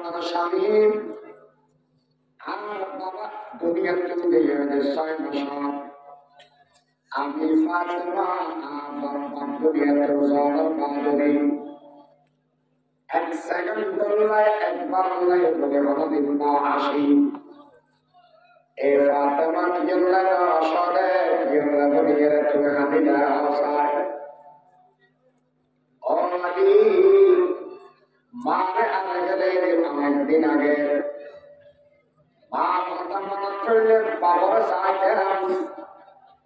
আমার স্বামী আর বাবা দুনিয়ার চলে গেছে 6 বছর। আমি ফাতেমা আমার দুনিয়াতে যাওয়ার বাদে এক সেকেন্ড বললাই একবার বললাই বলে কোনদিন না আসি। এ ফাতেমা কিল্লা আসরে কিল্লা বলি গেলে তুমি হাদিলা আসায় ও আলী মারে আনে গেলে অনেকদিন আগে মা কথা মনে করলে বাবার সাথে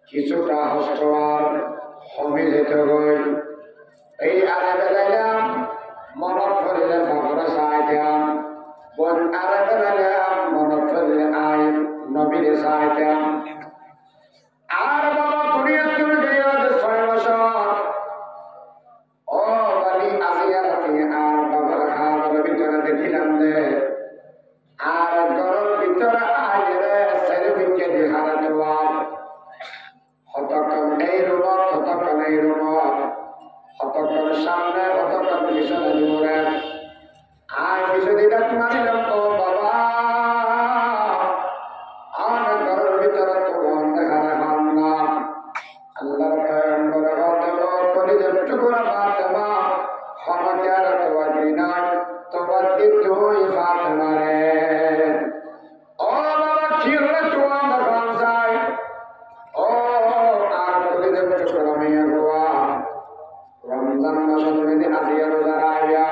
কিছুটা হস্ত আর হমে যেত গই এই আরে বেলাইলাম মনত করিলে বাবার সাথে বোন আরে বেলাইলাম মনত করিলে আই নবীর সাথে আর বাবা দুনিয়ার চলে গেল 6 বছর। ও বালি আসিয়া রাতে আর বাবার খাবার ভিতরে দেখিলাম যে আর ঘরের ভিতরে আইরে ছেলে বিকে দেখার দেওয়া হতক্ষণ এই রুমত হতক্ষণ এই রুমত হতক্ষণ সামনে হতক্ষণ পিছনে দূরে আর কিছুদিন মানিলাম ও বাবা আর ঘরের ভিতরে তোমার দেখা দেখান না আল্লাহর পয়গম্বর ফাতেমা পরিজন টুকরা ফাতেমা হরজার তোমার বিনায় তোমার তুই ফাতেমা রে ও বাবা কি হলো তোমার দেখান যায় ও আর পরিজন টুকরা মেয়ে গোয়া রমজান মাসের মধ্যে আজিয়া রোজা রাখিয়া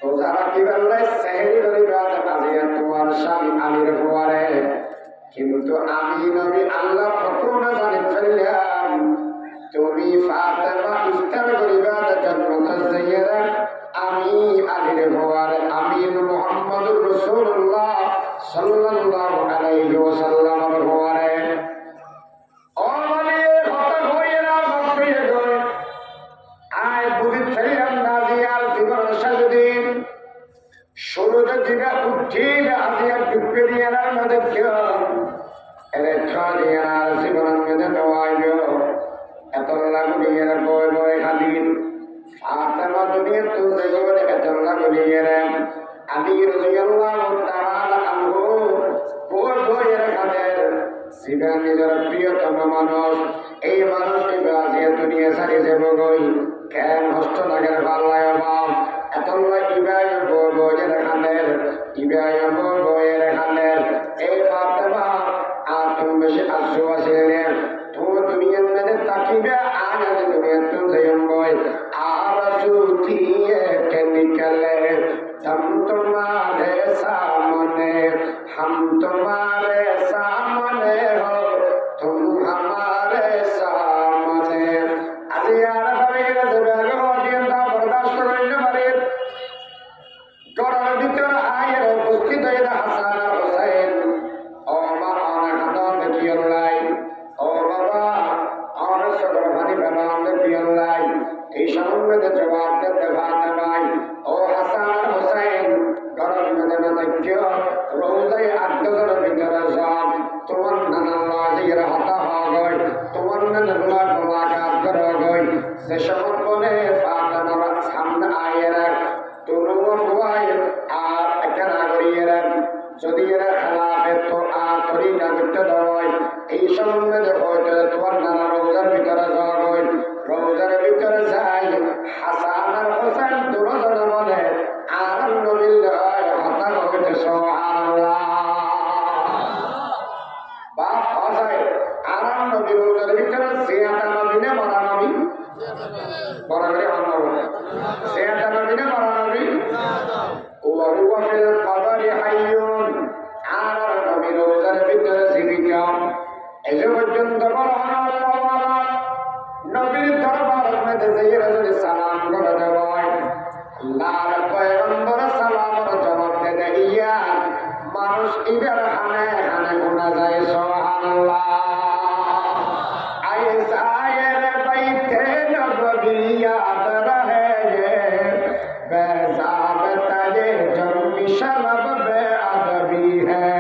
রোজা রাখিবেলে সেহরি করিবা আজিয়া তোমার স্বামী আলীর গোয়ারে কিন্তু আমি নবী আল্লাহ হুকুম জানি ফেললাম তুমি ফাতেমা ইফতার করিবা জান্নাত যাইরা আমি আলীর গোয়ারে আমিন মুহাম্মদুর রাসূলুল্লাহ সাল্লাল্লাহু আলাইহি ওয়াসাল্লামের গোয়ারে ও মানে হতা হইরা বাপরে গয় আয় বুঝি ফেললাম নাজিয়ার জীবন সাজুদিন সূর্য দিগা উঠিল আজিয়া ডুবে দিয়ার মধ্যে কেউ এরে খালিয়ার জীবনের মধ্যে নওয়াইলো এত লাগুলিয়ার বয় বয় খালিন ফাতেমা দুনিয়ার তুলতে গেলে এত লাগুলিয়ার আলী রাদিয়াল্লাহু তাআলা আনহু বয় বয়ের খাদের সিবা নিজের প্রিয়তম মানুষ এই মানুষকে আজিয়া দুনিয়া ছাড়ি যাব গই কেন হস্ত লাগার পাল্লায় বাপ এত ইবাই বয় বয়ের খাদের ইবাই বয় বয়ের খাদের এই ফাতেমা আর তুমি বেশি আশু আসিলে তুমি দুনিয়ার মধ্যে তাকিবে আজ দুনিয়ার তুমি যাইম বই আর সুতিয়ে কে নিকলে हम तुम्हारे सामने हम तुम्हारे सामने हो तुम हमारे सामने আজি আর পারে গেছে বেগ হদিন তা বরদাস্ত করিতে পারে ঘরের ভিতর আয়ের উপস্থিত হয়ে হাসান আর হোসেন ও মা অনেক হাত দেখিয়ে লাই ও বাবা অনেক সকল পানি ফেলাম দেখিয়ে লাই এই সঙ্গে জবাব দিতে পারতে নাই ও হাসান আর হোসেন ঘরের মধ্যে দেখিয়ে রোজায় 8 গজের ভিতরে যান তোমার নানা লাজির হাতা হগই তোমার নানা মুলাকাত করা গই সে সকল বলে ফাতেমার সামনে আয়ের তুরুম হওয়াই আর একনা করিয়ে যদি এরা খেলাফে তো আর তরিকা করতে দেয় এই সঙ্গে হয়তো তোমার নানা রোজার ভিতরে যাওয়া গই রোজার ভিতরে যাই হাসান আর হোসেন দুজন বলে আর নবীর হতা হইতে সুবহানাল্লাহ বাপ হাসায় আর নবীর রোজার ভিতরে সিয়াতা নবী না মারা নবী বড় করে আমরা বলে সিয়াতা নবী না মারা নবী وهو في القبر حي আর নবী রোজার ভিতরে জীবিকা এই পর্যন্ত বলা নবীর দরবার মধ্যে যাইয়ে রাসূল সালাম করে দেওয়ায় আল্লাহর পয়গম্বর সালামের জবাব দেয় ইয়া মানুষ ইবার হানে হানে গুনাহ যায় সুবহানাল্লাহ আয়ে সায়ের বাইতে নবী याद रहे बेजाब तले जमी शरब बेअदबी है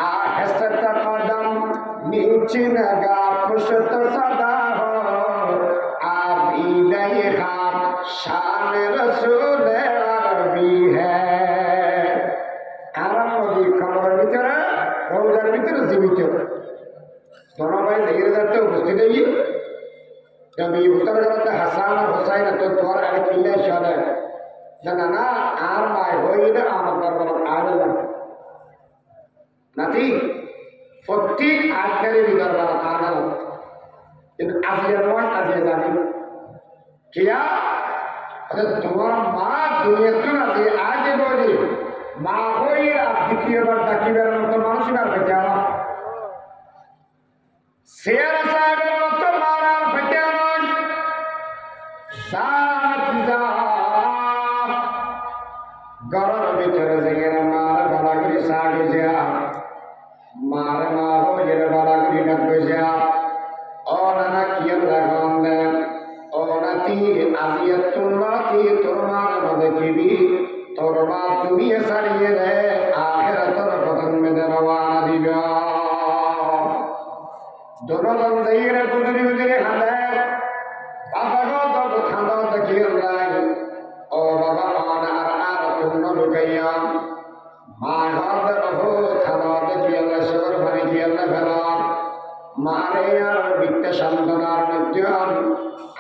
आहस्त कदम नीचे नगा पुष्ट सदा हो आबी नहीं खाम शान रसूल अरबी है ভিতর গেলে হাসান আর হোসাইন তো তোমার আগে কিনলে সরে জানা না আর মায় হইলে আমার দরবার আগে নাতি প্রত্যেক আজকালের দরবার আগে কিন্তু আজিয়া নয় আজিয়া জানি কিয়া তোমার মা দুনিয়াতে না যে আগে বলি মা হয়ে আর দ্বিতীয়বার ডাকিবার মতো মানুষ মারবে কেন শেয়ার সাহেবের মতো মারার ফেটে ঘরের ভিতরে যে মার বালাগুলি সাগে যা মার মা হয়ে বালাগুলি ডাকবে যা ও নানা কি লাগান দেন ও নাতি আজিয়া তুল্লাতি তোর মার মধ্যে কিবি তোর মা তুমি সারিয়ে রে আখেরাতের প্রথমে রওনা দিবা দুজন যাইরে বুঝরি বুঝরি খান্দে বাবা গো তো খান্দা দেখি নাই ও বাবা আর তুমি লুকাইয়া মা হাতে বহু খান্দা দেখি আল্লাহ শুকর ভানি কি আল্লাহ ফেলা মারে আর বিত্তে সান্তনার মধ্যম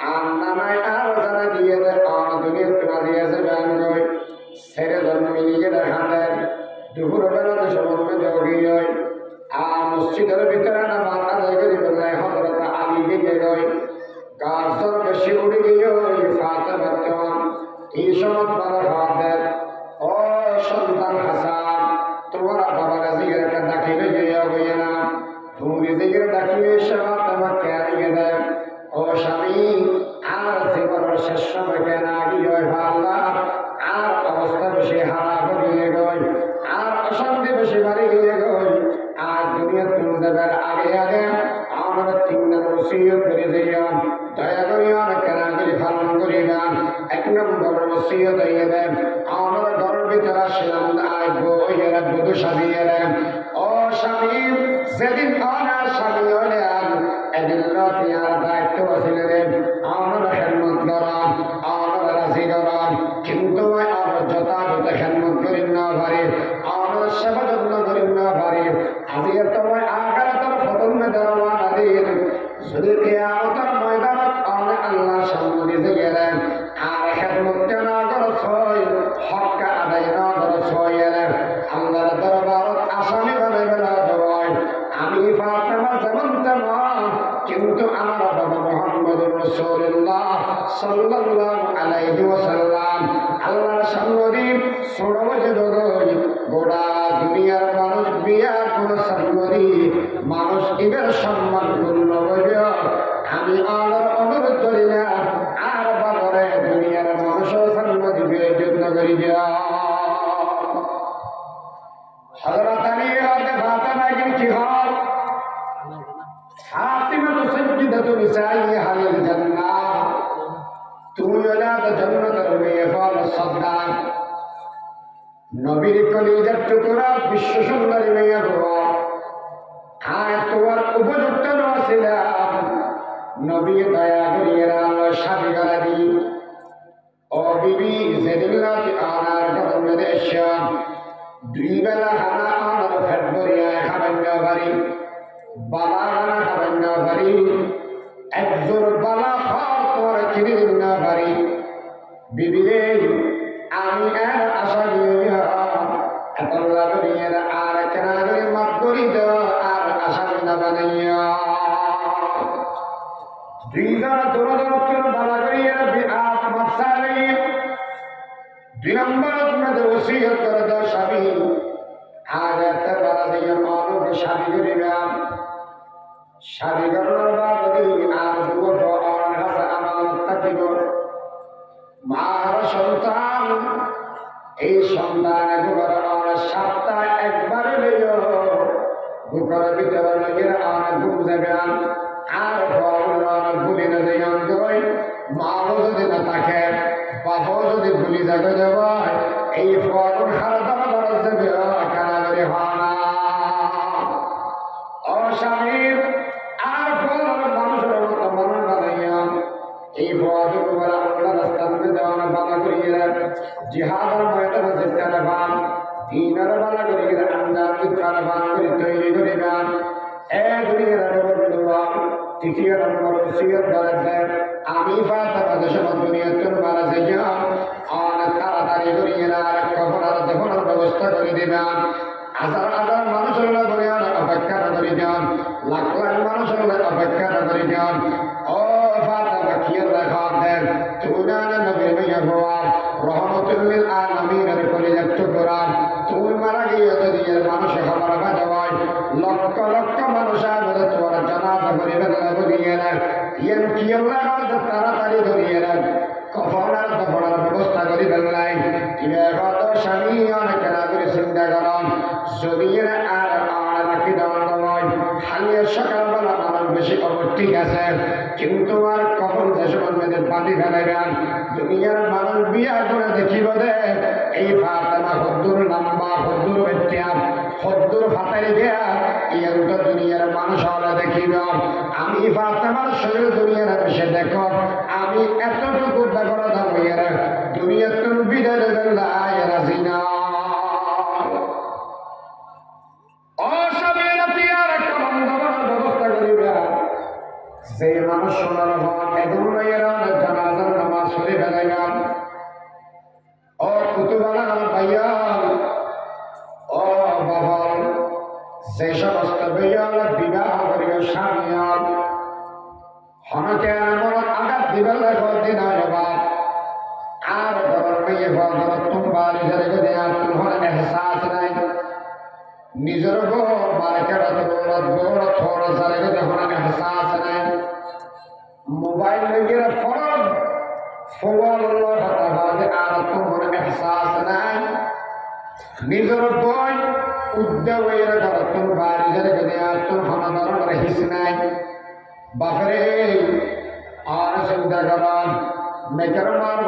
আন্নানায় আর যারা দিয়ে দে আর দুনিয়ার তোমা দিয়েছে ব্যান গই সেরে জন্ম মিলিয়ে দেখা দেন দুপুর বেলাতে সমন্বয় যোগী হয় আর মসজিদের ভিতরে নামাজ আদায় করি বললে হযরত আলী গিয়ে গই গাছর বেশি উড়ে গিয়ে ফাতে বর্তমান এই সময় বড় হাতের ও সন্তান হাসান তোমার বাবার জিগের একটা ডাকিলে গিয়ে গিয়ে না তুমি জিগের ডাকিলে সেবা তোমার কেন দেন ও স্বামী আর জীবনের শেষ সময় কেন গিয়ে ভাল্লা আর অবস্থা বেশি হারা হয়ে গই আর অশান্তি বেশি বাড়ি গিয়ে গই আর দুনিয়ার তুমি যাবার আগে আগে আমরা তিনটা ওসিয়ত করে যাইয়াম দয়া করিয়া কেন করে পালন করিবাম এক নম্বর ওসিয়ত হইয়ে দেন আমরা ঘরের ভিতরে আসলাম আইবো এরা বুধু সাজিয়ে দেন ও স্বামী যেদিন আমার স্বামী হলে এদিন রাতে আর দায়িত্ব বসিয়ে দেন আমরা খেদমত করাম আমরা রাজি করাম কিন্তু আমরা যথাযথ খেদমত করি না পারি আমরা সেবা যত্ন করি না পারি আজকে তোমার আখেরাতের প্রথমে দেওয়া দিন যদি কিয়ামতের ময়দানত আল্লাহ সামনে দিয়ে গেলেন আর খেদমত না করছ হক আদায় না করছ আল্লাহর দরবারত আসামি বানাইবে না দেওয়ায় আমি ফাতেমা যেমন তেমন কিন্তু আমার বাবা মুহাম্মদুর রাসূলুল্লাহ সাল্লাল্লাহু আলাইহি ওয়াসাল্লাম আল্লাহর সামনে ছোড়ব যে গোটা দুনিয়ার মানুষ বিয়া কোন সামনে মানুষ এবার সম্মান করল আমি আল্লাহর অনুরোধ করি না আর বাবারে দুনিয়ার মানুষ সামনে দিবে যত্ন করি হযরত আলী রাদিয়াল্লাহু তাআলা কি হয় ফাতিমা সাইয়্যিদাতু নিসাই আহলিল জান্নাহ তুমি হলা জান্নাতের মেয়ে ফল সাদ্দাক নবীর কলিজার টুকরা বিশ্ব সুন্দরী মেয়ে গো আর তোমার উপযুক্ত নছিলাম নবী দয়া করিয়া আল্লাহ শাদি করা দি ও বিবি যেদিন রাতে আনার কদম দেশা দুই বেলা খানা আমার ফেট ভরিয়া খাবেন না পারি বালা খানা খাবেন না পারি একজোর বালা খাওয়ার তোমার কিনে দিন না পারি বিবি রে আমি এর আশা নিয়ে এত লাভের আর কেনা করে মাফ করি দেওয়া আর আশা না বানাইয়া দুইজন দূরদর্শন বালা করিয়া বিআত মাসালি দুই নম্বর তোমাদের ওসিয়ত করে দাও স্বামী আর একটা বালা দিয়ে মানব স্বামী করিলাম স্বামী করার বাদে আর দুটো আর হাসা আমানত থাকিব মার সন্তান এই সন্তান একবার আমরা সপ্তাহে একবার লইও বুকের ভিতরে লইয়ে আমরা ঘুম যাবেন আর ভুলি না যাই মাও যদি না থাকে বাবাও যদি ভুলি যাবে যাব এই ফল খারাপ খরচ দেবে কানা করে ভানা অস্বামীর আর ফল মানুষের মতো মনে বানাইয়া এই ফল তোমার আল্লাহ রাস্তার মধ্যে দেওয়ানা বাধা করিয়ে জিহাদের ময়দানে যেতে পান দিনের বাধা করিয়ে আন্দাজ দিতে পান করে তৈরি করিবেন এ দুনিয়ার বন্ধুরা তৃতীয় নম্বর ওসিয়ত বলেছেন আমি ফাতেমা দেশে দুনিয়াতে মারা যাইয়া অনেক তাড়াতাড়ি করিয়ে না কখনার দফনের ব্যবস্থা করে দিবেন হাজার হাজার মানুষ হলে দুনিয়ার অপেক্ষা করি যান লাখ লাখ মানুষ হলে অপেক্ষা করি যান ও ফাতেমা খেয়াল রাখা দেন তুমি না নবীর মেয়ে হওয়া রহমতুল্লিল আলামিনের কলিজার টুকরা তুমি মারা গিয়ে যদি এর মানুষ খবর বাজে হয় লক্ষ লক্ষ মানুষ আমাদের তোমার জানাজা করিবেন ধরিয়ে নেন ইয়ান খেয়াল রাখা তাড়াতাড়ি ধরিয়ে নেন কফনার দফনার ব্যবস্থা করি ফেললাই কত স্বামী অনেক করে চিন্তা করেন যদি আর রাখি দেওয়ার নয় খালি সকালবেলা মানুষ বেশি খবর ঠিক আছে কিন্তু আর কখন দেশের মেয়েদের পানি ফেলাইবেন দুনিয়ার মানুষ বিয়া করে দেখিব দে এই ফাতেমা হদ্দুর লম্বা হদ্দুর বেটিয়া হদ্দুর ফাটাই দেয়া এই দুনিয়ার মানুষ হলে দেখিব আমি ফাতেমার শরীর দুনিয়ার বেশি দেখো আমি এতটুকু দেখো হইয়ার দুনিয়ার তুমি বিদায় দেবেন রাজি না যে মানুষ সোনার জানাজার নামাজ সরে ফেলাইলাম ও কুতুবালা ভাইয়া ও বাবা যে সমস্ত ভাইয়াল বিবাহ করিও স্বামীয়াল হনকে এমন আঘাত দিবেন দিন আর ঘরের মেয়ে ঘর তোমার তোমার এহসাস নাই নিজের গো মার্কেট গোড় থোড় সারে যখন এহসাস নাই মোবাইল লেগে ফরজ ফোয়াল আর তোমার এহসাস নাই নিজের বই উদ্যোগ ঘর তোর বাড়ি যারে তোর হনাদার রহিস নাই বাপরে আর চিন্তা করান মেকের মার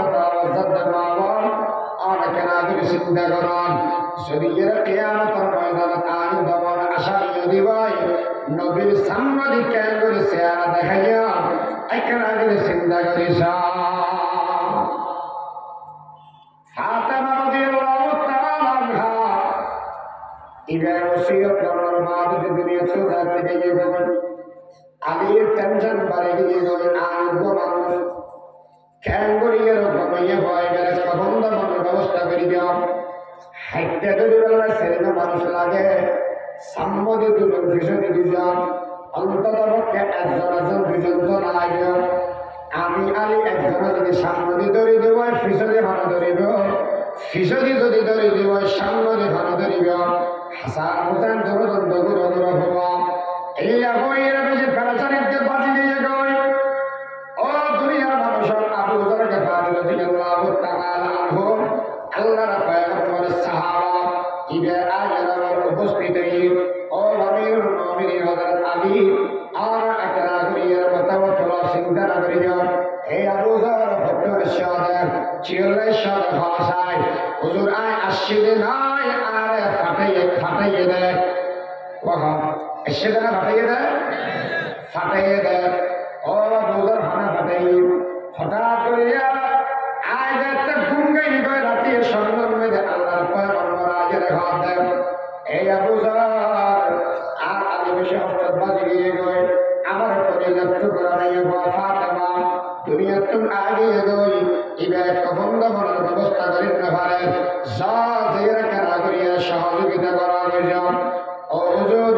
মাওয়ার অনেকে নাগরিক চিন্তা করান যদি এর কিয়ামতের ময়দানে আইন দেওয়ার আশা দিবাই নবীর সামনে কেন করে চেহারা দেখাইয়া একে নাগরিক চিন্তা করিস ফাতেমা রাদিয়াল্লাহু তাআলা আনহা ইবার ওসিয়ত করার বাদ দুনিয়া ছোড়া থেকে গেলেন আলীর টেনশন বাড়ে গিয়ে আইন মানুষ কেন করিয়ে ঘুমাইয়ে ভয় গেলে কখন দামের ব্যবস্থা করি দাও হাইটটা ধরে বেলা সেরকম মানুষ লাগে সাম্মদি দুজন ভীষণই দুজন অন্তত পক্ষে একজন দুজন তো লাগে আমি আলী একজন যদি সাম্মদি ধরে দেব ফিসদি ভালো ধরিব ফিসদি যদি ধরে দেব সাম্মদি ভালো ধরিব হাসান হোসেন দুজন দগুর হওয়া এই এরা বেশি ফেরাচারিতে বাজি দিয়ে গই ও দুনিয়ার মানুষ আবু যর গফারি রাদিয়াল্লাহু তাআলা আনহু আল্লাহর পয়গম্বর সাহাবা ইবে আজরার উপস্থিতি ও আমিরুল মুমিনিন হযরত আলী আর আকরা গুরিয়ার মতাওয়াক্কিল চিন্তা করিয়া হে আবু যর ফতর শাহাদাত চিল্লা শাহাদাত ভাষায় হুজুর আয় আসিদে নাই আরে ফাটাইয়ে দে ওয়া এসে না ফাটাইয়ে দে ও বুঝার হানা ফাটাই হঠাৎ করিয়া আজ একটা গুঙ্গাই গয় রাতে স্বর্ণের মধ্যে আল্লাহর পয়গম্বর আজ দেখা দেন এই আবু যর আর আলী বেশি হঠাৎ বাজি গিয়ে গয় আমার পরিবার তো করা নাই ফাতেমা দুনিয়া তুমি আগে গই ইবে কখন দমনের ব্যবস্থা করেন না পারে যা যেরা কারা করিয়া সহযোগিতা করা হইল ও হুজুর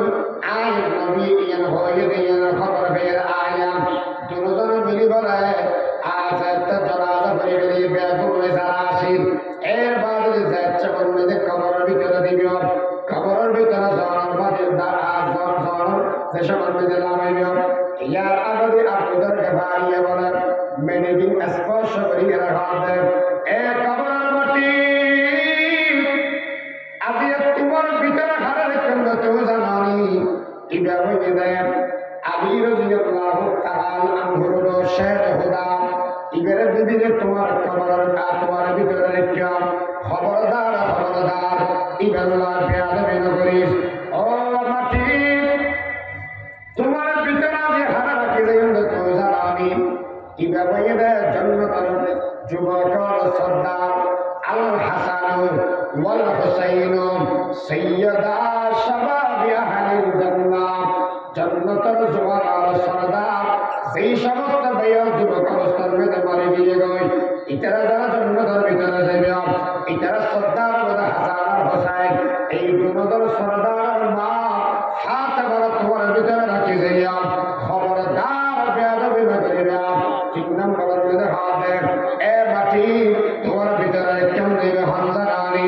আয় নবী ইয়ান হয়ে দিয়ার খবর ফের আয়াম দুজন মিলি বলে আজ একটা জানাজা পড়ে গেলে বেগুন যারা আসিল এর বাদে যাচ্ছে বলবে কবরের ভিতরে দিবি কবরের ভিতরে জনের বাদে জনের যেসব বলবে নামাইব ইয়ার আগে আপনাদেরকে ভাইয়া বলে মেডিদিন স্পর্শ করিয়ে রাখা দেব এ কবরের মাটি আজি তোমার ভিতরে হারার কেন্দ্র তুমি জানানি ইবা হয়ে দেন আলী রাদিয়াল্লাহু তাআলা আনহুর শের খোদা ইবারে দিদিরে তোমার কবরের তোমার ভিতরে রেখে খবরদার ইবাল্লাহ বেয়াদবি না করিস ও মাটি তোমার ভিতরে যে হারা রাখি দেন তুমি জানানি ইবা হয়ে দেন জান্নাতের যুবক সর্দার আল হাসান ওয়াল হুসাইন হুসাইন সাইয়্যিদা শাবাবি আহলিল জান্নাহ জান্নাতুল জওয়ানার সরদার সেই সমস্ত ভাইয়ের যুবক অবস্থার মধ্যে মারি দিয়ে গই ইতারা যারা জান্নাতের ভিতরে যাবে ইতারা সর্দার বলে হাসান আর হুসাইন এই দুজন সরদার মা ফাতেমা তোমার ভিতরে রাখি যাইয়া খবরদার বেয়াদবি না করিবে ঠিক নাম্বার মধ্যে হাতে এ মাটি তোমার ভিতরে কেমন দিবে হামজা আলী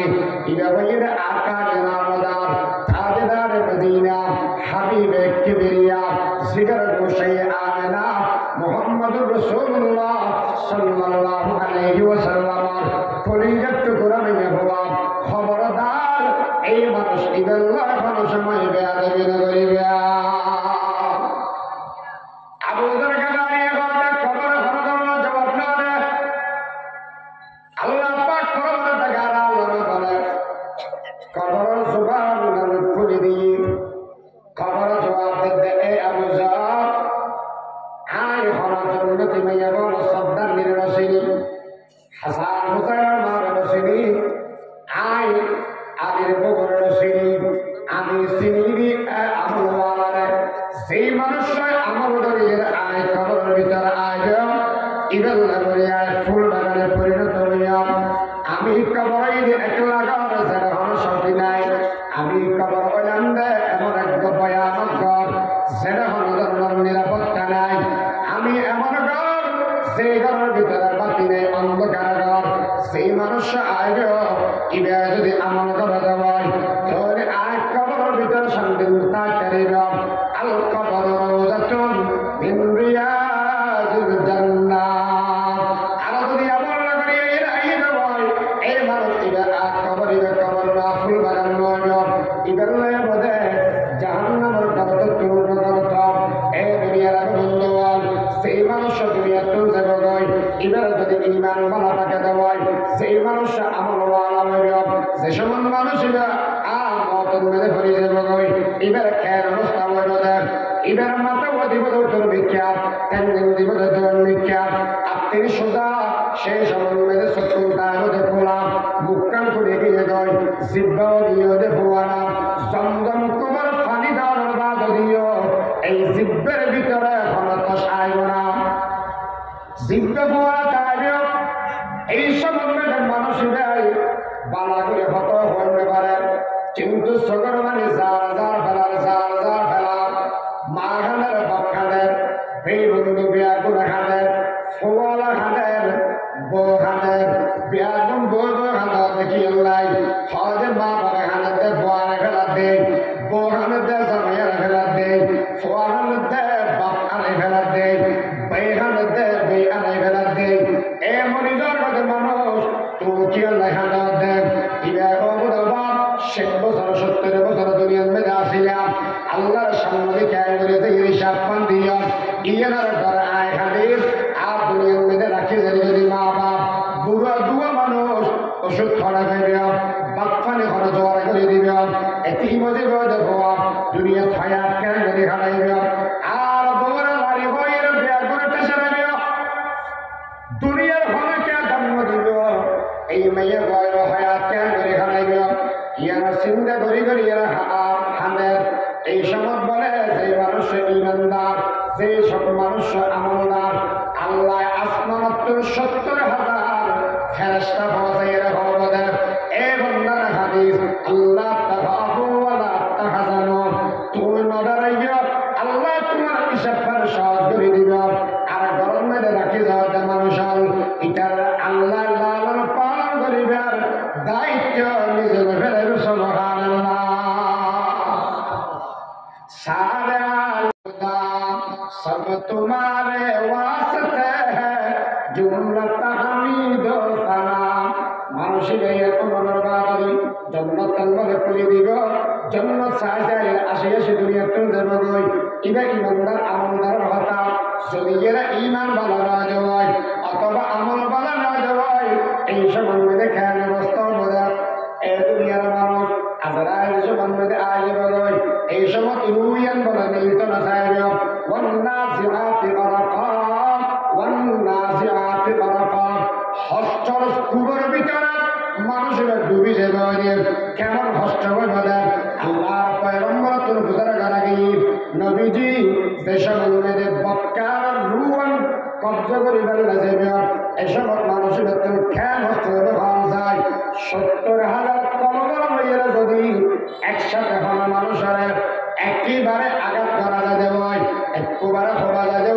ইবা ভাইয়ের আকা জানাদার তাজদার মদিনা হাবিবে কিবরিয়া জিগর গোশাই আমেনা মুহাম্মদুর রাসূলুল্লাহ সাল্লাল্লাহু আলাইহি ওয়াসাল্লাম কলিজাত টুকরা নিয়ে হওয়া খবরদার এই মানুষ ইবাল্লাহ কোনো সময় বেয়াদবি না করিবে আবু যর গাদারিয়ে কথা খবর খবর জবাব না দে আল্লাহ পাক খবর দাগারা আল্লাহ করে খবর জবাব না খুলে দিয়ে খবর জবাব দে এ আবু যর আয় হওয়া জন্নতি মাইয়া বল সর্দার নিরসিনী হাসান হুসাইন মার রসিনী আয় আদির বগর রসিনী আমি সিনিদি আমলওয়ালারে সেই মানুষ আমল ধরিয়ে আয় কবরের ভিতরে আয় ইবেল্লা করে আয় ফুল বাগানে পরিণত হইয়া আমি কবরে একলা ঘর যারা হন সঙ্গী নাই আমি কবর হইলাম দে এমন এক ভয়ানক ঘর যেটা হন ধর্মের নিরাপত্তা নাই আমি এমন ঘর সেই ঘরের ভিতরে বাতি নেই অন্ধকার ঘর সেই মানুষ আয় ইবে যদি আমল করে দেওয়ায় তাহলে আয় কবরের ভিতরে শান্তি মুক্তাকারীর আল কবর রওজাতুন মিন রিয়াজিল জান্নাহ আর যদি আমল না করি এর আইয়ে দেওয়ায় এই মানুষ ইবে কবর না ফুল বাগান নয় ইবে লয়ে বদে জাহান্নামের দরজা পূর্ণ করত এই দুনিয়ার বন্ধুয়াল সেই মানুষ দুনিয়ার তুলতে গই ইবে যদি ঈমান ভালো থাকে দেওয়ায় সেই মানুষ আমলওয়ালা হইবে যে সমান মানুষ ইবে মতন মেলে ফরি যাব গই ইবে কেন অবস্থা হইবে দেখ ইবে মাথা দিব তোর বিখ্যাত তেমন দিব তোর বিখ্যাত আপনি সোজা সেই সমান মেলে সত্যতা হতে খোলা মুক্কান করে গিয়ে গই জিব্বাও দিয়ে দেখুয়ানা জমজম কবর পানি দেওয়ার বাদ দিও এই জিব্বের ভিতরে হলতস আইব না জিব্বে ফোয়া তাইও এই সম্বন্ধে মানুষ বালা করে হত হইতে পারে কিন্তু সকল মানে জার ফেলা মা খানের বাপ খানের এই বন্ধু বিয়া করে খানের ফোয়ালা খানের বউ খানের বিয়া বউ খানের দেখি লাই হজে মা বাবা খানের দে ফোয়ালা ফেলা দে বউ খানের দে জামাইয়া ফেলা দে ফোয়া খানের দে বাপ আনে ফেলা দে বে খানের দে বে আনে ফেলা দে এমনই জগতে মানুষ তুমি কি লেখা দাও দেখ ইবে বাপ 60 বছর 70 বছর দুনিয়ার মধ্যে আসিলাম আল্লাহর সামনে কেন করে হিসাব পান দিয়া ইয়ার ঘরে আয় খালির আর দুনিয়ার মধ্যে রাখি যদি মা বাপ বুড়া দুয়া মানুষ ওষুধ খরা খাইবে বাপ্পানে খরা জোয়ার করে দিবে এটি মজে দেখো দুনিয়া ছায়া কেন করে খাইবে আর বউরা বাড়ি বইয়ের বিয়া করে টেসে রাখবে দুনিয়ার হলে কে জন্ম দিব এই মেয়ে বয়ের হায়াত কেন করে খাইবে ইয়ারা চিন্তা করি এরা হানের এই সময় বলে যে মানুষ ইমানদার যে সব মানুষ আমলদার আল্লাহ আসমানাত্তর 70,000 ফেরেশতা পৌঁছাইয়া হবদের এ বন্দার হাদিস আল্লাহ তাআফু ওয়া লা তাহজানু তুমি নডরাইয়া আল্লাহ তোমার হিসাব করে সহজ করে দিবে আর গরম মেরে রাখি যাও যে মানুষ এটার আল্লাহ লালন পালন করিবে আর দায়িত্ব নিজের ফেলে সুবহানাল্লাহ सारे सब तुम्हारे वास्ते है जुमलत हमीद सना মানুষের এরকম মনোবাদী জন্নত বলে করে দিব জন্নত সাজায় আসে দুনিয়ার তো দেবই ইবা ইমানদার আমলদার হতা যদি এরা ঈমান ভালো না হয় অথবা আমল ভালো না হয় এই সম্বন্ধে খেয়াল অবস্থা বলে এই দুনিয়ার মানুষ আজরাইল সম্বন্ধে আয় বলে এই সময় ইউয়ান বলে নিত না সাহেব ওয়ান্নাসিআতি গরকা হস্তর কুবর ভিতরে মানুষের ডুবি যাবে কেমন কষ্ট হবে দেন আল্লাহ পয়গম্বর তোর গুজারা করা গিয়ে নবীজি দেশের মধ্যে বক্কার রুয়ান কব্জা করে বেলা যাবে এসব মানুষের তোর খেয়াল হস্ত ভাব যায় 70,000 কলমের মেয়েরা যদি একসাথে হওয়া মানুষের একেবারে আঘাত করা যাবে একেবারে হওয়া যাবে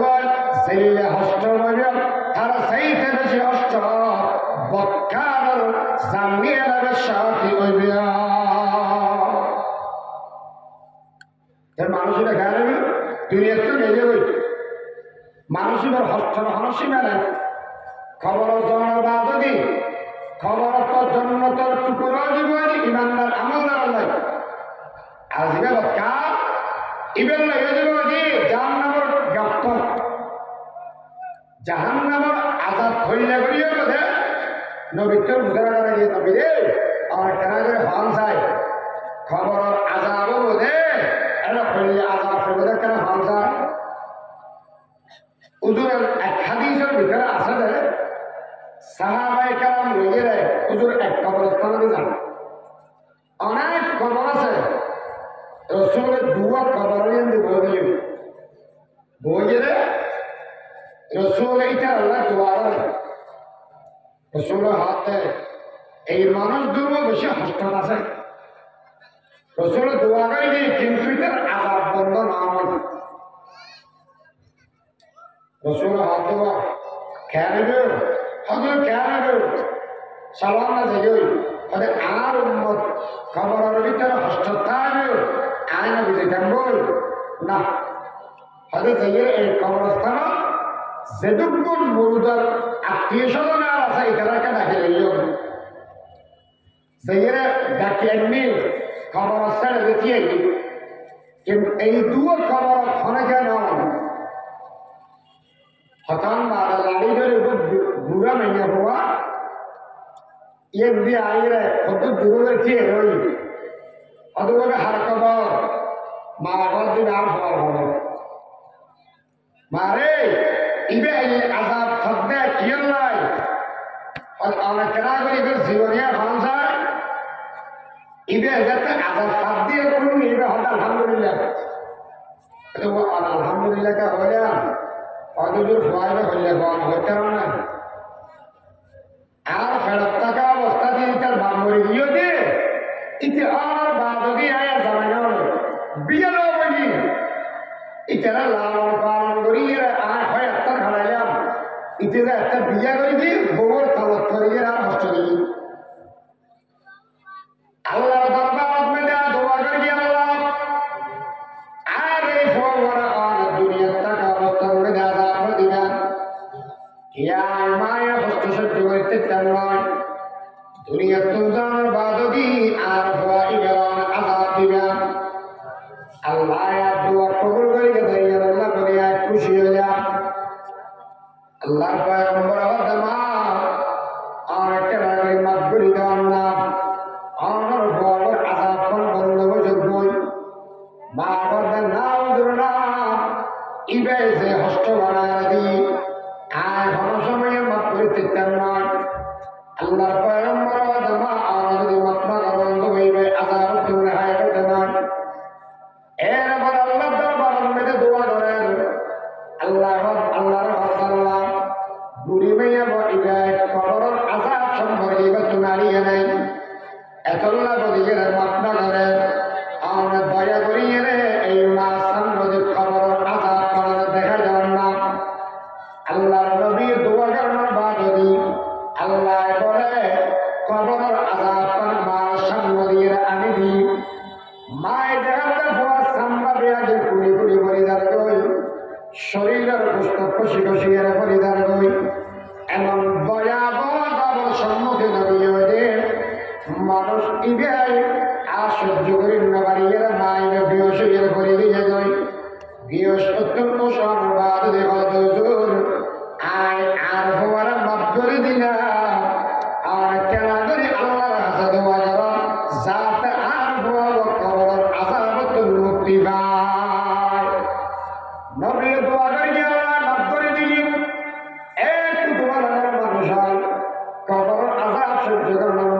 সেই হস্ত হইবে তার সেইতে বেশি হস্ত বক্কার জানিয়ে নেবে সাথী হইবে মানুষের খেয়াল হইবে দুনিয়ার তো নিয়ে যাবে মানুষের হস্ত হনসীমা নেই খবর জনবাদি খবর তো জন্ম তোর টুকুরা জীবন ইমানদার আমলদার আল্লাহ আজকে বক্কা ইবেন না ইজবাদি জাহান্নামের গাপ্ত জাহান্নামের আযাব হইলা করিও বলে নবীর বুঝারা করা গিয়ে নবী রে আর কেনা করে হন যায় খবর আযাব বলে এটা হইলে আযাব হবে কেন হন যায় হুজুরের এক হাদিসের ভিতরে আছে যে সাহাবায়ে কেরাম নিজেরা হুজুর এক কবরস্থানে যান অনেক কবর আছে রসুলের দুয়া কবরের মধ্যে বইয়ে রসুল এইটা আল্লাহ দোয়া রসুলের হাতে এই মানুষ দুর্ব বেশি হস্ত আছে রসুলের দোয়া করে দিয়ে কিন্তু এটার আজাব বন্ধ না হয় রসুলের হাত দেওয়া খেয়ে নেবে হয়তো খেয়ে নেবে সালাম না জেগে হয়তো আর উন্মত খবরের ভিতরে হস্ত থাকবে আইন বিজেতাম বল না হয়তো জেগে এই কবরস্থান যেটুকুন মুরুদার আত্মীয় স্বজন আছে এটাকে ডাকে লইও জেগে ডাকে এমনি কবরস্থানে দেখিয়ে কিন্তু এই দুও খবর অনেকে নয় হতান বাদা লাড়ি ধরে বুড়া মেয়ে হওয়া ইয়ে দিয়ে আইরে কত দূরে খেয়ে ওই অতভাবে হার খবর মা ঘর দিন আর ফল হবে মারে ইবে আজাব থাকবে কি নাই অনেক কেনা করে ইবে জীবনিয়া ভাঙায় ইবে যাতে আজাব থাক দিয়ে করুন ইবে হঠাৎ আলহামদুলিল্লাহ আলহামদুলিল্লাহ কে হইলে অদূর সবাইবে হইলে বল হইতে না আর ফেরত থাকা অবস্থা দিয়ে তার বামরি গিয়ে দে ইতে আর বাদী আয়া যাবে না বিয়ালো বলি ইতারা লালন পালন করি আর হয় একটা খাড়াইলাম ইতে যে একটা বিয়া করে দি গোবর তলত করে আর নষ্ট দিই আল্লাহ দরবার মেয়েরা দোয়া করে কি আল্লাহ আর এই ফোয়ারা আর দুনিয়ার টাকা অবস্থা করে দেওয়া যাবে দিনা ইয়ার মায়া কষ্ট সহ্য করতে চান নয় দুনিয়ার তুমজানোর বাদী আর হওয়া ইবেন আজাব দিবেন আল্লাহ দোয়া কবুল করে দেয় আল্লাহ বলে খুশি হয়ে যা আল্লাহর পয়গম্বর আদমা আর একটা রাগে মাগবরি দেওয়ার নাম আমার বড় আজাব কোন বন্ধ হয়ে বই মা বলতে না হুজুর না ইবে যে হস্ত বানায় দি আর কোন সময় মাপ করতে চান না আল্লাহর পয়গম্বর আদমা আর যদি মাপ না বন্ধ হইবে আজাব তুমি হায় করতে না এরপর আল্লাহ দরবারের মধ্যে দোয়া করেন আল্লাহর আল্লাহ বুড়ি মেয়ে বলিবে কবরের আযাব সম্পর্কে একটু নাড়িয়ে নেন এতল্লা বলিয়ে মাপনা করে আমরা দয়া করিয়ে রে এই মাস সম্পর্কে কবরের আযাব করার দেখা যান না আল্লাহর নবী দোয়া করার বাদী আল্লাহ বলে কবরের আযাব মাস সম্পর্কে আনি দি মায় দেখাতে ফোয়া সাম্বা বেয়াদের কুড়ি কুড়ি পরিদার গই শরীরের গোস্ত খসি খসি এর পরিদার গই এমন ভয়াবহ দাবর সম্মুখে দাঁড়িয়ে হয়ে মানুষ ইবে আর সহ্য করি না বাড়িয়ে মায়ের বিয়স এর পরি দিয়ে গই বিয়স অত্যন্ত সর্বাদ দেবা দজুর আয় আর হওয়ার মাপ করে দিলা আর কেনা করে আল্লাহর কাছে দোয়া করা যাতে আর হওয়া কবর আযাবতুল মুক্তি পায় নবী দোয়া করে আল্লাহ মাফ করে দিলেন একটু দোয়া লাগার মানুষ হয় কবর আযাব সহ্য করার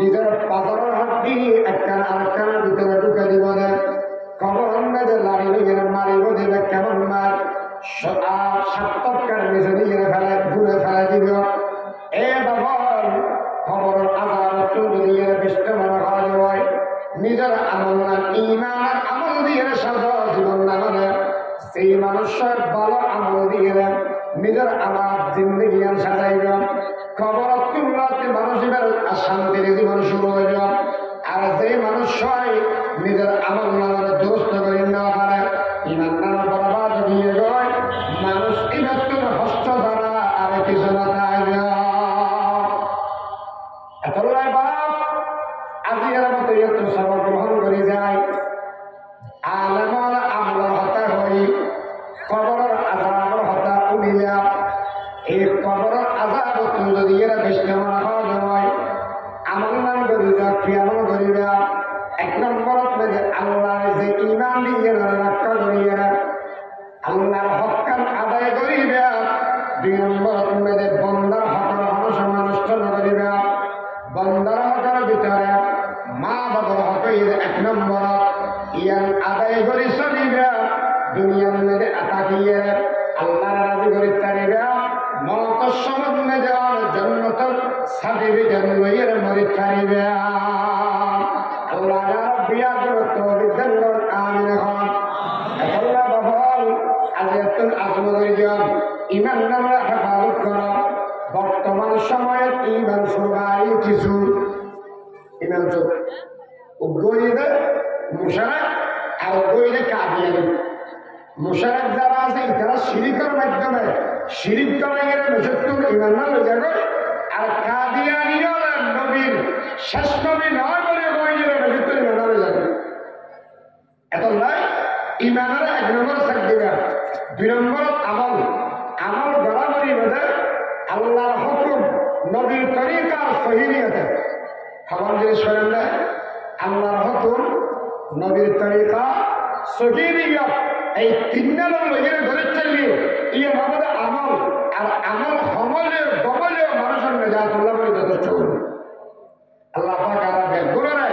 নিজের পাথরের হাড্ডি একখানা আরেকখানার ভিতরে ঢুকে দিব না কবর মেয়েদের লাড়ি নিয়ে মারিব দিবে কেমন মার সাতকার নিচে নিয়ে ফেলে ঘুরে ফেলে দিব এ বাবার খবরের আজাব যদি বৃষ্টি মনে হয় নিজের আমল নাম ইমান আমল দিয়ে সাজা জীবন নামে সেই মানুষের ভালো আমল দিয়ে নিজের আমার জিন্দগি সাজাইব খবর তুলনাতে মানুষের শান্তির জীবন শুরু হইল আর যে মানুষ নিজের আমল নামের দুরস্ত করে না পারে ইমান নামা বরবাদ দিয়ে গয় মানুষ ইমাত্তর হস্ত দ্বারা আর কিছু না থাকবে এতলাই বাপ আজিয়ার মতো এত সবক গ্রহণ করে যায় আলেমর আমল হতা হই কবরের আজাবর হতা উড়িলা এই কবরের আজাব তুমি যদি এরা বেশি মনে হয় আমল নাম করিবা কি আমল করিবা এক নম্বরত মেয়ে আল্লাহর যে ইমান দিয়ে রক্ষা করিয়া আল্লাহর হক্কান আদায় করিবা দুই নম্বরত মেয়ে বন্দার হকের মানুষের নষ্ট করিবা বন্দার হকের ভিতরে মা বাবার হকের এক নম্বরত ইয়ান আদায় করি চলিবা দুনিয়ার মেয়ে তাকিয়ে আল্লাহর রাজি করি তারিবা মতের সময় মেয়ে জন্নতর সার্টিফিকেট লইয়ে মরি তারিবা আল্লাহ বিয়া করে তৌফিক দান করুন আমিন এখন আল্লাহ বাবল আজকে আজমত দিন ইমান নামে হেফাজত করো বর্তমান সময়ে ইমান সুরবাই কিছু ইমান চোখ গরিবে মুশারক আর গরিবে কাদিয়ানি মুশারক যারা আছে তারা শিরিকের মাধ্যমে শিরিক করে গেলে মুসত্তুর ইমান নামে যাবে আর কাদিয়ানি নবীর শেষ নবী নয় বলে গরিবে মুসত্তুর ইমান নামে যাবে এত নয় ইমানের এক নম্বর সাক দিবে দুই নম্বর আমল আমল বরাবরই বেঁধে আল্লাহর হুকুম নবীর তরিকার সহিনিয়তে খবর জিনিস করেন না আল্লাহর হুকুম নবীর তরিকা সহিনিয়ত এই তিন নম্বর লইয়ে ধরে চালিয়ে ইয়ে বাবদ আমল আর আমল সমলে ডবলে মানুষের নেজাতুল্লাহ বলে যথেষ্ট করুন আল্লাহ পাক আর বেগুনে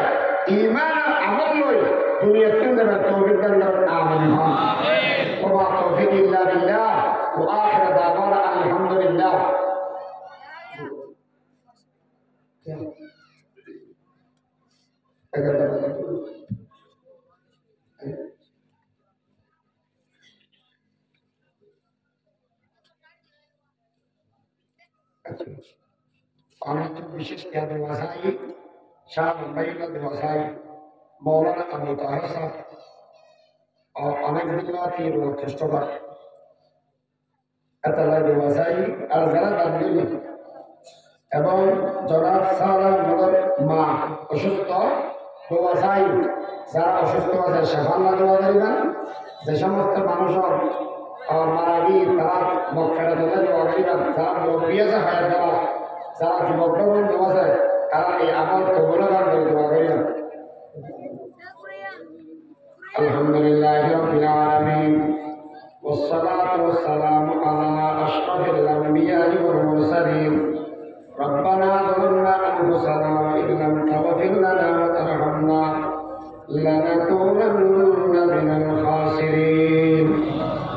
ইমান আর আমল লই দুনিয়া তিন দেবেন তৌফিক দান করেন আমিন ওয়া তৌফিক ইল্লা বিল্লাহ ওয়া আখির দাওয়ানা আলহামদুলিল্লাহ অনেক বিশেষ জ্ঞান ওয়াসাই শাহ মুম্বাইল ওয়াসাই মৌলানা আবু তাহের সাহেব অনেক বিদ্যার্থী চেষ্টা করে এতলাই ওয়াসাই আর যারা দাবি এবং জনাব সালাম মা অসুস্থ ওয়াসাই যারা অসুস্থ আছে সেখানে দোয়া করিবেন যে সমস্ত মানুষের মারা গিয়ে তারা মুখ ফেলে দিলে দোয়া করিবেন যারা মুরব্বী আছে হায়াত দেওয়া যারা যুবক বন্ধু আছে তারা এই আমল কবুল করে দোয়া করিবেন আলহামদুলিল্লাহি রাব্বিল আলামিন والصلاة والسلام على أشرف الأنبياء والمرسلين ربنا ظلمنا أنفسنا وإن لم تغفر لنا وترحمنا لنكونن من الخاسرين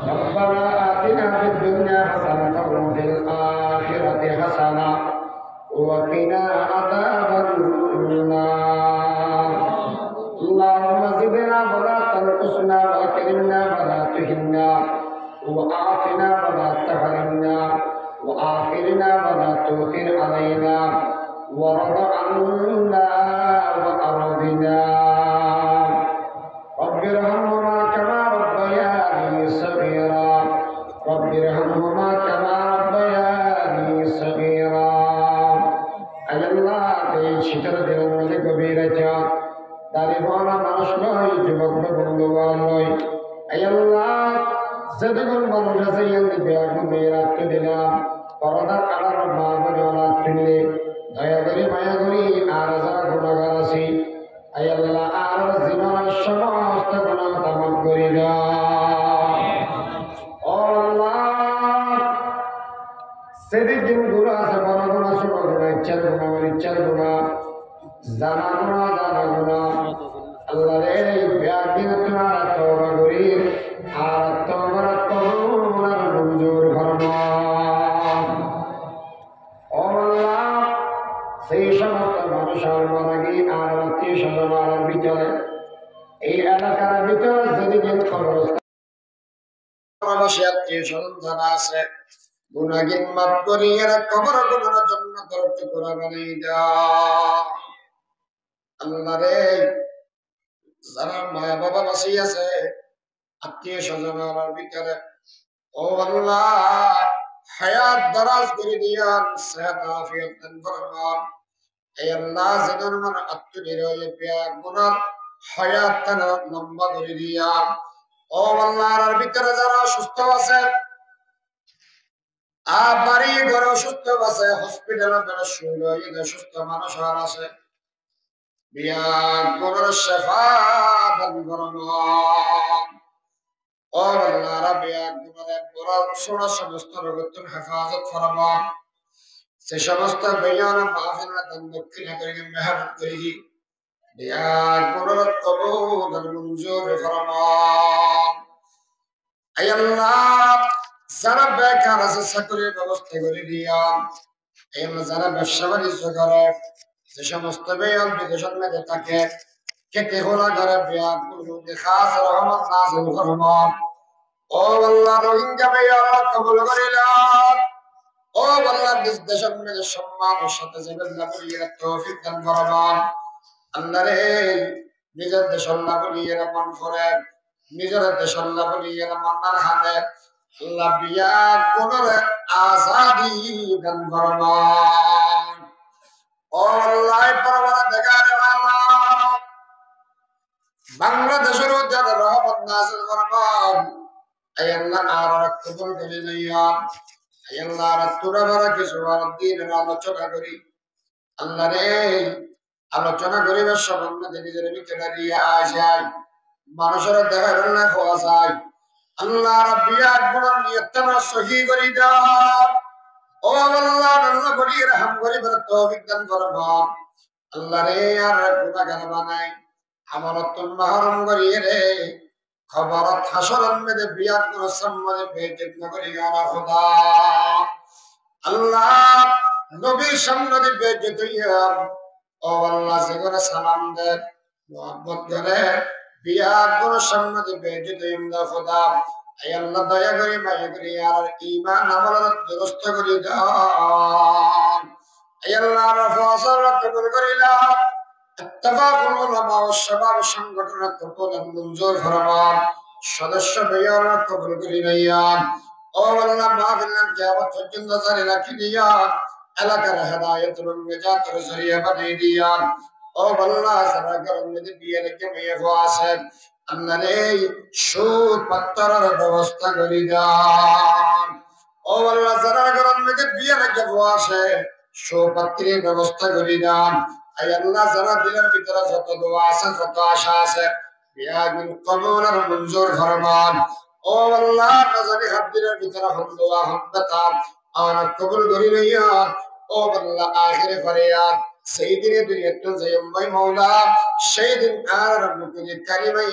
ربنا آتنا في الدنيا حسنة وفي الآخرة حسنة وقنا عذاب النار اللهم زدنا ولا تنقصنا وأكرمنا ولا تهنا وآتنا ولا تحرمنا وآخرنا ولا تؤثر علينا وارض عنا وأرضنا رب ارحمهما كما ربياني صغيرا رب ارحمهما كما ربياني صغيرا أي الله এই শীতের দিনের মধ্যে গভীরতা দাঁড়িয়ে মানুষ নয় যুবক বন্ধুবান নয় এই আল্লাহ যেতক্ষণ মানুষ আছে রাখতে দিলাম পরদার কালার মা বলে অনাথ তুললে দয়া করি মায়া করি আর যারা গুণাগার আছি এই আল্লাহ আর জীবনের সমস্ত গুণা তামাম করি সেদিক দিন গুণা আছে বড় গুণা ছোট গুণা ইচ্ছার গুণা অনিচ্ছার গুণা জানাগুনা আল্লাহ রে একদিন তোমার তওবা করি আর তওবার কবুল আর মঞ্জুর ফরমা ও আল্লাহ সেই সমস্ত মানুষের মারা গিয়ে আর আত্মীয় স্বজনের ভিতরে এই এলাকার ভিতরে যেদিন কবরস্থান আত্মীয় স্বজন যারা আছে গুনাহগার মাফ করিয়ে কবর গুনার জন্য দরদ করে বানিয়ে দাও আল্লাহ রে যারা মা বাবা বাঁচি আছে আত্মীয় স্বজনের ভিতরে ও আল্লাহ হায়াত দারাজ করে দিয়ান সেহত আফিয়ত দান ফরমান এই আল্লাহ যেন মান আত্মনির্ভর পেয়া গুনার হায়াত তার লম্বা করে দিয়ান ও আল্লাহর ভিতরে যারা সুস্থ আছে বাড়ি ঘরে অসুস্থ আছে হসপিটালে যারা শুয়ে সুস্থ মানুষ আছে বিয়া গুনার শেফা দান ফরমান ও আল্লাহ রাবিয়া গুনার বড় ছোট সমস্ত রোগের হেফাজত ফরমান সে সমস্ত বেয়ান মাহফিল দান দক্ষিণ করি মেহরবান করি বিয়া গুনার কবুল আর মঞ্জুর ফরমান আয় আল্লাহ যারা বেকার আছে চাকরির ব্যবস্থা করে দিয়া এই যারা ব্যবসা বাণিজ্য করে যে সমস্ত বেয়াল বিদেশের মেয়েদের থাকে খেতে খোলা করে বিয়া খাস রহমত নাজিল ফরমান ও আল্লাহ রোহিঙ্গা বেয়াল কবুল করিলাম ও আল্লাহ দেশের মেয়েদের সম্মান ও সাথে যাবেন না বলিয়ে তৌফিক দান ফরমান আল্লাহ রে নিজের দেশের না বলিয়ে মন করে নিজের দেশের না বলিয়ে মন্নার খানে আল্লাহ বিয়া গুনারে আজাদি দান ফরমান ও আল্লাহ পরবর্তী দেখারে আল্লাহ বাংলাদেশের যারা রহমত নাযিল ফরমান আয় আল্লাহ আর কবুল করে নিয়া আয় আল্লাহ রাতুরা বারা কিছু আর দিনের আলোচনা করি আল্লাহ রে আলোচনা করিবার সম্বন্ধে নিজের ভিতরে দিয়ে আসে মানুষের দেখা গেল না খোয়া যায় আল্লাহ রাব্বিয়া গুনাহ নিয়তনা সহি করি দাও ও আল্লাহ আল্লাহ করি রহম করি বড় তৌফিক দান ফরমান আল্লাহ রে আর গুনাহগার বানাই আমানত মাহরুম করি রে খবরত হাসরত মেদে বিয়া গুনাহ সম্মানে বেজত নগরি আলা খোদা আল্লাহ নবীর সামনে বেজত হইয়া ও আল্লাহ যেগুলো সালাম দেন মুহাব্বত করে বিয়া গুনাহ সম্মানে বেজত হইয়া খোদা আয় আল্লাহ দয়া করে মায়া করে আর ঈমান আমল দুরুস্ত করে দাও আয় আল্লাহ রাফাসাল কবুল করিলা ইত্তেফাকুল উলামা ওয়াস শাবাব সংগঠন কবুল মঞ্জুর ফরমান সদস্য বেয়ার কবুল করিয়া ও আল্লাহ মাহফিল কিয়ামত পর্যন্ত জারি রাখি দিয়া এলাকার হেদায়েত এবং নিজাতের জরিয়া বানিয়ে দিয়া ও আল্লাহ যারা গরম মধ্যে বিয়ে রেখে মেয়ে আছে আল্লাহ রে সুদ পাত্তার ব্যবস্থা করি দাও ও আল্লাহ যারা গরম মধ্যে বিয়ে রেখে আছে সুপাত্রের ব্যবস্থা করি দাও আয় আল্লাহ যারা দিলের ভিতরে যত দোয়া আছে যত আশা আছে বিয়া গুন কবুল আর মঞ্জুর ফরমান ও আল্লাহ নজরে হাত দিলের ভিতরে হম দোয়া হম বেতা আর কবুল করি লইয়া ও আল্লাহ আখিরে ফরিয়াদ সেই দিনে দুনিয়াতে যাই মাওলা সেই দিন আর রব্বুল কালিমা